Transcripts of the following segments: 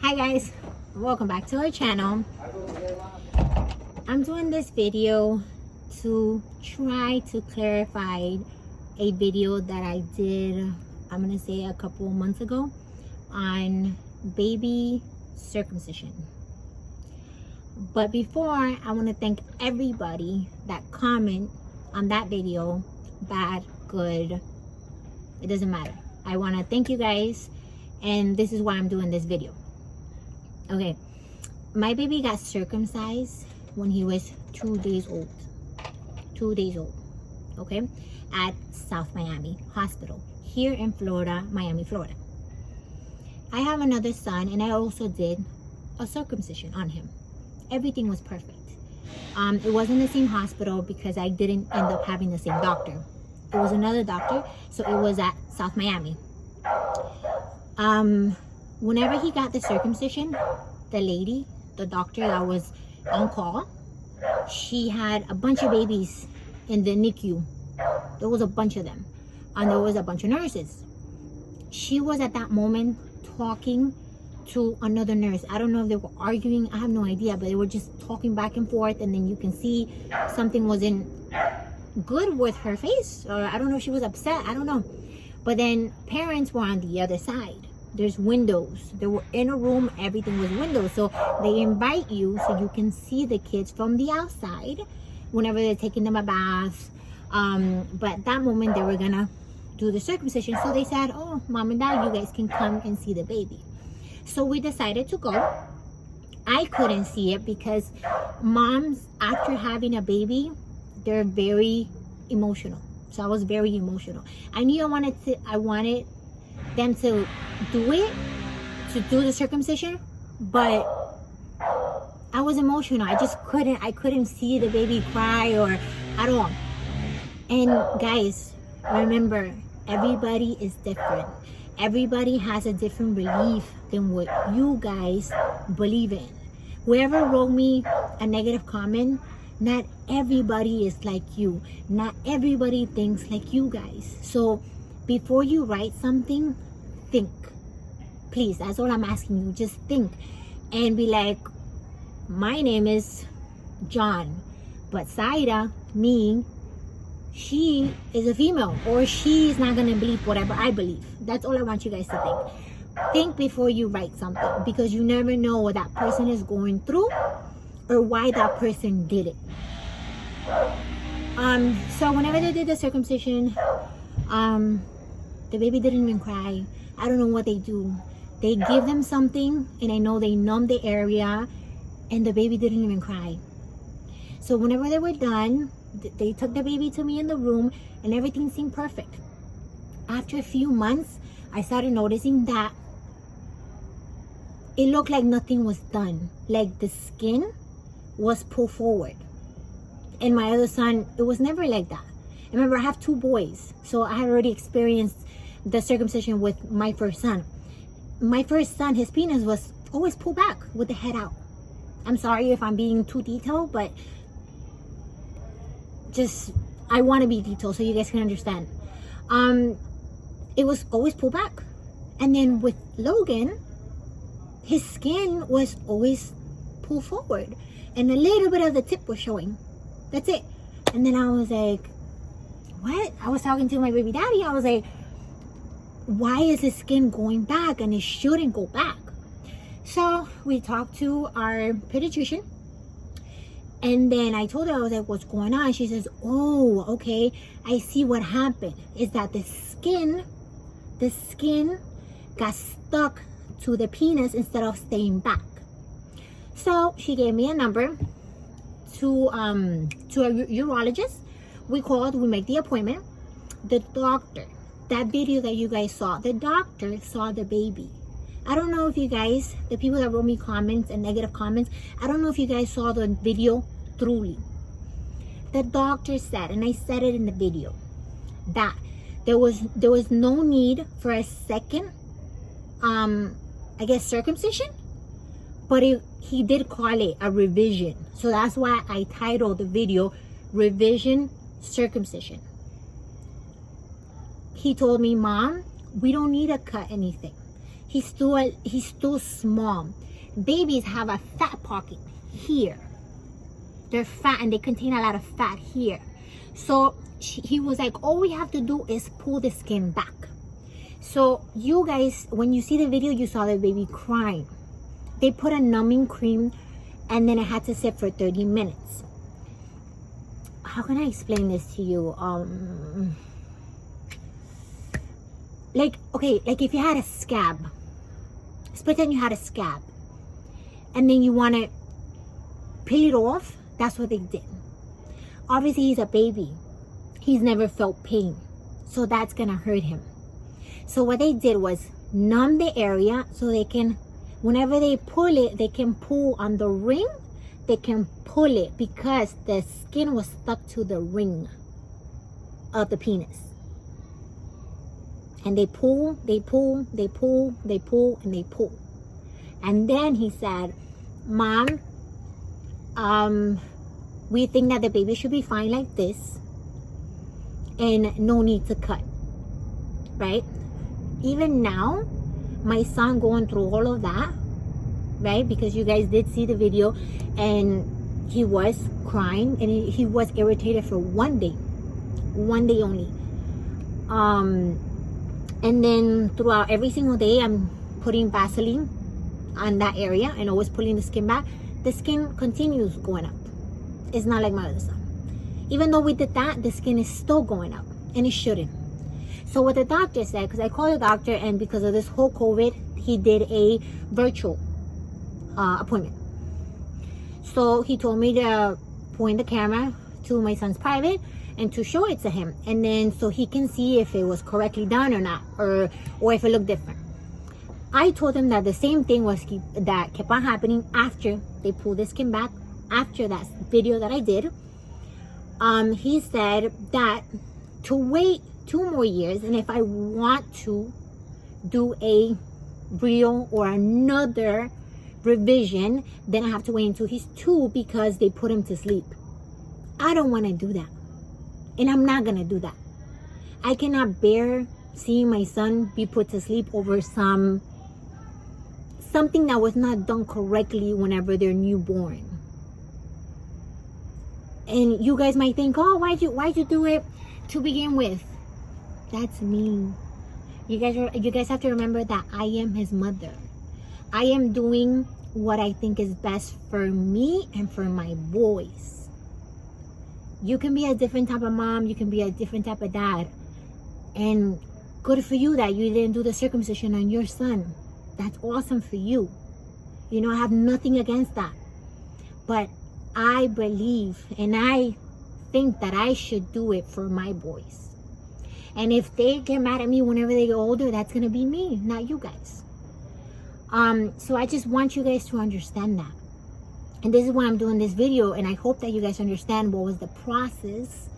Hi guys, welcome back to our channel. I'm doing this video to try to clarify a video that I did, I'm gonna say a couple months ago, on baby circumcision. But before, I want to thank everybody that comment on that video, bad, good, it doesn't matter. I want to thank you guys, and this is why I'm doing this video. Okay, my baby got circumcised when he was 2 days old. 2 days old, okay, at South Miami Hospital here in Florida, Miami, Florida. I have another son, and I also did a circumcision on him. Everything was perfect. It wasn't the same hospital because I didn't end up having the same doctor. It was another doctor, so it was at South Miami. Whenever he got the circumcision, the lady, the doctor that was on call, she had a bunch of babies in the NICU. There was a bunch of them, and there was a bunch of nurses. She was at that moment talking to another nurse. I don't know if they were arguing, I have no idea, but they were just talking back and forth, and then you can see something wasn't good with her face, or I don't know if she was upset, I don't know. But then parents were on the other side. There's windows. They were in a room, everything was windows. So they invite you so you can see the kids from the outside whenever they're taking them a bath. But at that moment they were gonna do the circumcision. So they said, oh, mom and dad, you guys can come and see the baby. So we decided to go. I couldn't see it because moms, after having a baby, they're very emotional. So I was very emotional. I knew I wanted them to do the circumcision, but I was emotional. I couldn't see the baby cry or at all. And guys, remember, everybody is different. Everybody has a different belief than what you guys believe in. Whoever wrote me a negative comment, not everybody is like you. Not everybody thinks like you guys. So before you write something, think. Please, that's all I'm asking you. Just think and be like, my name is John, but Saida, me, she is a female, or she's not gonna believe whatever I believe. That's all I want you guys to think. Think before you write something, because you never know what that person is going through or why that person did it. So whenever they did the circumcision, the baby didn't even cry. I don't know what they do. They give them something, and I know they numb the area, and the baby didn't even cry. So whenever they were done, they took the baby to me in the room, and everything seemed perfect. After a few months, I started noticing that it looked like nothing was done. Like the skin was pulled forward. And my other son, it was never like that. Remember, I have 2 boys, so I had already experienced the circumcision with my first son. My first son, his penis was always pulled back with the head out. I'm sorry if I'm being too detailed, but just, I want to be detailed so you guys can understand. It was always pulled back. And then with Logan, his skin was always pulled forward, and a little bit of the tip was showing. That's it. And then I was like, what? I was talking to my baby daddy. I was like, why is his skin going back? And it shouldn't go back. So we talked to our pediatrician, and then I told her, I was like, what's going on? She says, oh, okay, I see what happened. Is that the skin got stuck to the penis instead of staying back. So she gave me a number to a urologist. We called, we make the appointment. The doctor, that video that you guys saw, the doctor saw the baby. I don't know if you guys, the people that wrote me comments and negative comments, I don't know if you guys saw the video truly. The doctor said, and I said it in the video, that there was no need for a second, I guess, circumcision, but he did call it a revision. So that's why I titled the video Revision Circumcision. He told me, Mom, we don't need to cut anything. He's too small. Babies have a fat pocket here. They're fat and they contain a lot of fat here. So he was like, all we have to do is pull the skin back. So you guys, when you see the video, you saw the baby crying. They put a numbing cream and then it had to sit for 30 minutes. How can I explain this to you? Like if you had a scab, let's pretend you had a scab and then you want to peel it off. That's what they did. Obviously he's a baby, he's never felt pain, so that's gonna hurt him. So what they did was numb the area so they can, whenever they pull it, they can pull on the ring, they can pull it because the skin was stuck to the ring of the penis. And they pull, they pull, they pull, they pull, and they pull. And then he said, Mom, we think that the baby should be fine like this and no need to cut, right? Even now, my son going through all of that, right? Because you guys did see the video and he was crying and he was irritated for one day only. And then throughout every single day, I'm putting Vaseline on that area and always pulling the skin back. The skin continues going up. It's not like my other son. Even though we did that, the skin is still going up and it shouldn't. So what the doctor said, because I called the doctor and because of this whole COVID, he did a virtual appointment. So he told me to point the camera to my son's private and to show it to him, and then so he can see if it was correctly done or not, or if it looked different. I told him that the same thing that kept on happening after they pulled the skin back, after that video that I did. He said that to wait 2 more years, and if I want to do a real or another revision, then I have to wait until he's 2 because they put him to sleep. I don't want to do that, and I'm not gonna do that. I cannot bear seeing my son be put to sleep over something that was not done correctly whenever they're newborn. And you guys might think, oh, why'd you do it to begin with? That's me. You guys have to remember that I am his mother. I am doing what I think is best for me and for my boys. You can be a different type of mom, you can be a different type of dad, and good for you that you didn't do the circumcision on your son. That's awesome for you. You know, I have nothing against that. But I believe and I think that I should do it for my boys. And if they get mad at me whenever they get older, that's going to be me, not you guys. So I just want you guys to understand that. And this is why I'm doing this video, and I hope that you guys understand what was the process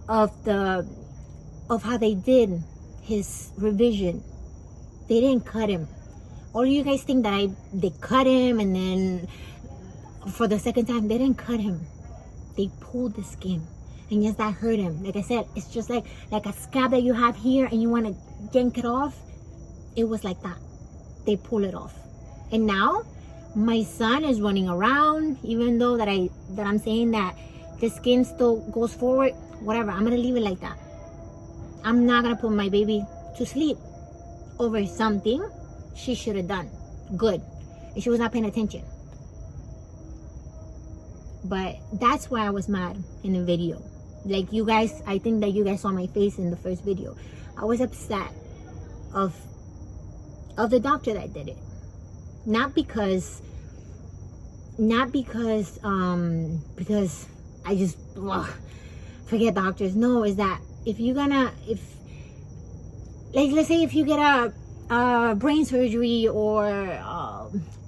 of how they did his revision. They didn't cut him. Or you guys think that they cut him and then for the second time, they didn't cut him. They pulled the skin. And yes, that hurt him. Like I said, it's just like a scab that you have here and you want to yank it off. It was like that. They pull it off. And now my son is running around, even though that I'm saying that the skin still goes forward. Whatever, I'm gonna leave it like that. I'm not gonna put my baby to sleep over something she should have done good and she was not paying attention. But that's why I was mad in the video. Like you guys, I think that you guys saw my face in the first video. I was upset of the doctor that did it. Not because I just forget doctors. No, is that let's say if you get a brain surgery or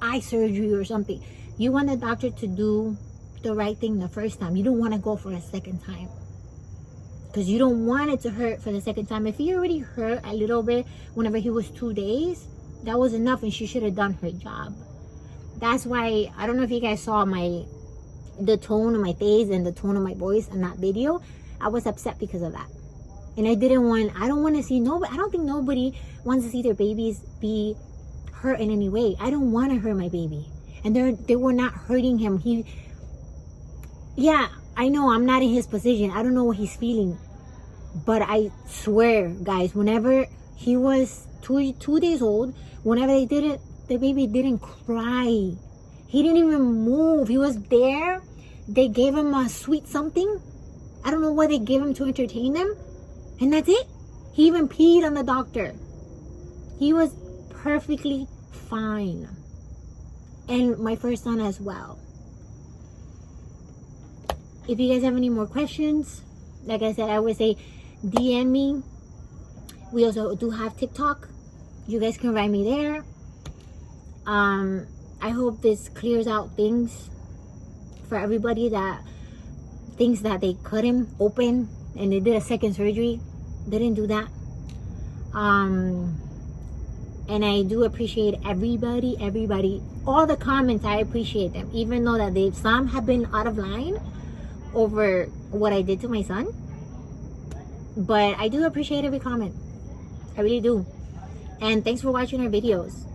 eye surgery or something, you want the doctor to do the right thing the first time. You don't want to go for a second time because you don't want it to hurt for the second time. If he already hurt a little bit whenever he was 2 days, that was enough and she should have done her job. That's why, I don't know if you guys saw the tone of my face and the tone of my voice in that video. I was upset because of that. And I don't want to see nobody, I don't think nobody wants to see their babies be hurt in any way. I don't want to hurt my baby. And they were not hurting him. Yeah, I know I'm not in his position. I don't know what he's feeling. But I swear, guys, whenever he was 2 days old, whenever they did it, the baby didn't cry. He didn't even move. He was there. They gave him a sweet something. I don't know what they gave him to entertain them. And that's it. He even peed on the doctor. He was perfectly fine. And my first son as well. If you guys have any more questions, like I said, I would say DM me. We also do have TikTok. You guys can write me there. I hope this clears out things for everybody that thinks that they couldn't open and they did a second surgery. They didn't do that. And I do appreciate everybody, all the comments. I appreciate them, even though that some have been out of line over what I did to my son. But I do appreciate every comment. I really do. And thanks for watching our videos,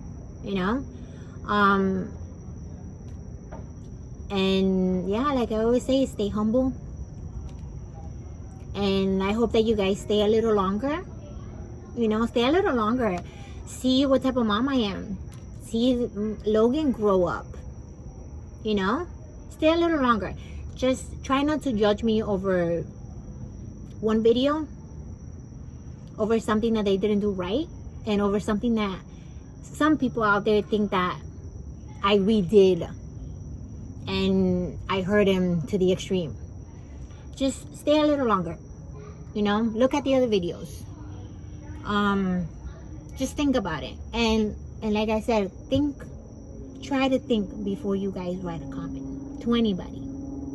you know. And yeah, like I always say, stay humble. And I hope that you guys stay a little longer. You know, stay a little longer. See what type of mom I am. See Logan grow up. You know, stay a little longer. Just try not to judge me over one video, over something that they didn't do right, and over something that some people out there think that I redid and I hurt him to the extreme. Just stay a little longer. You know, look at the other videos. Just think about it. And like I said, try to think before you guys write a comment to anybody,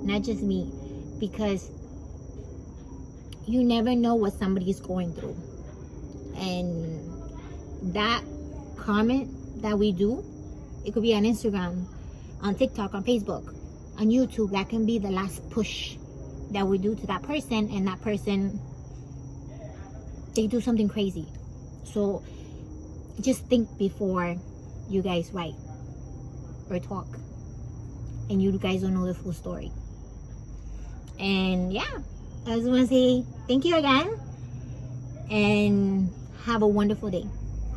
not just me, because you never know what somebody's going through. And that comment that we do, it could be on Instagram, on TikTok, on Facebook, on YouTube. That can be the last push that we do to that person, and that person, they do something crazy. So just think before you guys write or talk, and you guys don't know the full story. And yeah, I just want to say thank you again, and have a wonderful day.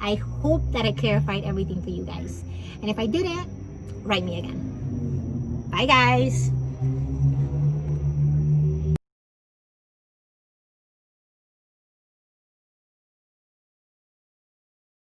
I hope that I clarified everything for you guys. And if I didn't, write me again. Bye, guys.